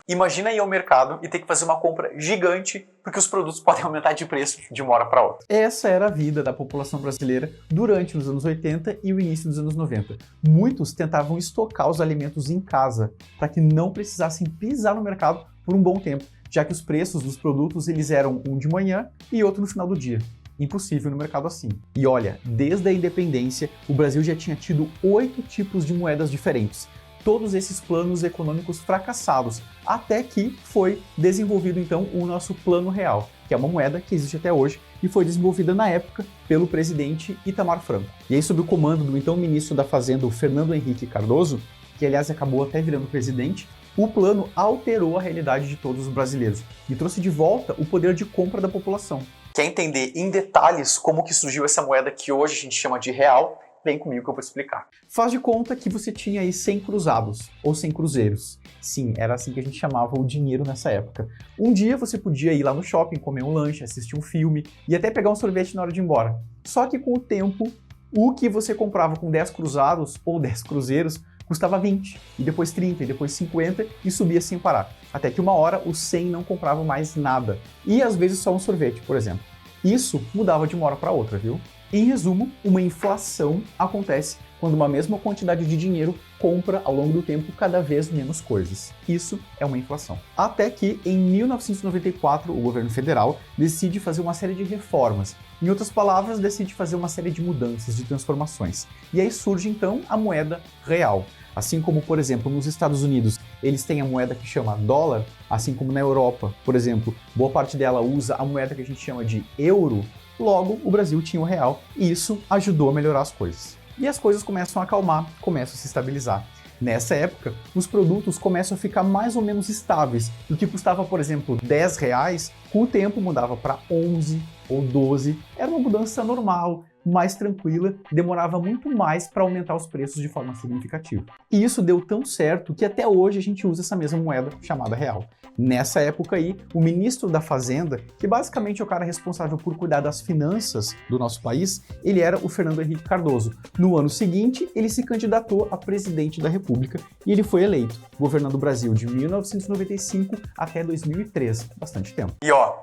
Imagina ir ao mercado e ter que fazer uma compra gigante porque os produtos podem aumentar de preço de uma hora para outra. Essa era a vida da população brasileira durante os anos 80 e o início dos anos 90. Muitos tentavam estocar os alimentos em casa para que não precisassem pisar no mercado por um bom tempo, já que os preços dos produtos eles eram um de manhã e outro no final do dia. Impossível no mercado assim. E olha, desde a independência, o Brasil já tinha tido 8 tipos de moedas diferentes. Todos esses planos econômicos fracassados, até que foi desenvolvido então o nosso Plano Real, que é uma moeda que existe até hoje e foi desenvolvida na época pelo presidente Itamar Franco. E aí, sob o comando do então ministro da Fazenda, o Fernando Henrique Cardoso, que aliás acabou até virando presidente, o plano alterou a realidade de todos os brasileiros e trouxe de volta o poder de compra da população. Quer entender em detalhes como que surgiu essa moeda que hoje a gente chama de real? Vem comigo que eu vou explicar. Faz de conta que você tinha aí 100 cruzados, ou 100 cruzeiros. Sim, era assim que a gente chamava o dinheiro nessa época. Um dia você podia ir lá no shopping, comer um lanche, assistir um filme e até pegar um sorvete na hora de ir embora. Só que com o tempo, o que você comprava com 10 cruzados ou 10 cruzeiros custava 20, e depois 30, e depois 50 e subia sem parar. Até que uma hora os 100 não compravam mais nada. E às vezes só um sorvete, por exemplo. Isso mudava de uma hora para outra, viu? Em resumo, uma inflação acontece quando uma mesma quantidade de dinheiro compra ao longo do tempo cada vez menos coisas. Isso é uma inflação. Até que, em 1994, o governo federal decide fazer uma série de reformas. Em outras palavras, decide fazer uma série de mudanças, de transformações. E aí surge então a moeda real. Assim como, por exemplo, nos Estados Unidos, eles têm a moeda que chama dólar, assim como na Europa, por exemplo, boa parte dela usa a moeda que a gente chama de euro. Logo, o Brasil tinha o real e isso ajudou a melhorar as coisas. E as coisas começam a acalmar, começam a se estabilizar. Nessa época, os produtos começam a ficar mais ou menos estáveis. O que custava, por exemplo, R$10, com o tempo mudava para 11 ou 12. Era uma mudança normal, mais tranquila, demorava muito mais para aumentar os preços de forma significativa. E isso deu tão certo que até hoje a gente usa essa mesma moeda chamada real. Nessa época aí, o ministro da Fazenda, que basicamente é o cara responsável por cuidar das finanças do nosso país, ele era o Fernando Henrique Cardoso. No ano seguinte, ele se candidatou a presidente da República e ele foi eleito, governando o Brasil de 1995 até 2003, bastante tempo. E ó,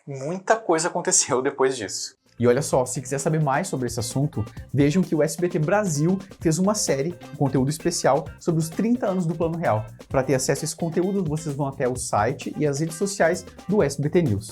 muita coisa aconteceu depois disso. E olha só, se quiser saber mais sobre esse assunto, vejam que o SBT Brasil fez uma série, um conteúdo especial, sobre os 30 anos do Plano Real. Para ter acesso a esse conteúdo, vocês vão até o site e as redes sociais do SBT News.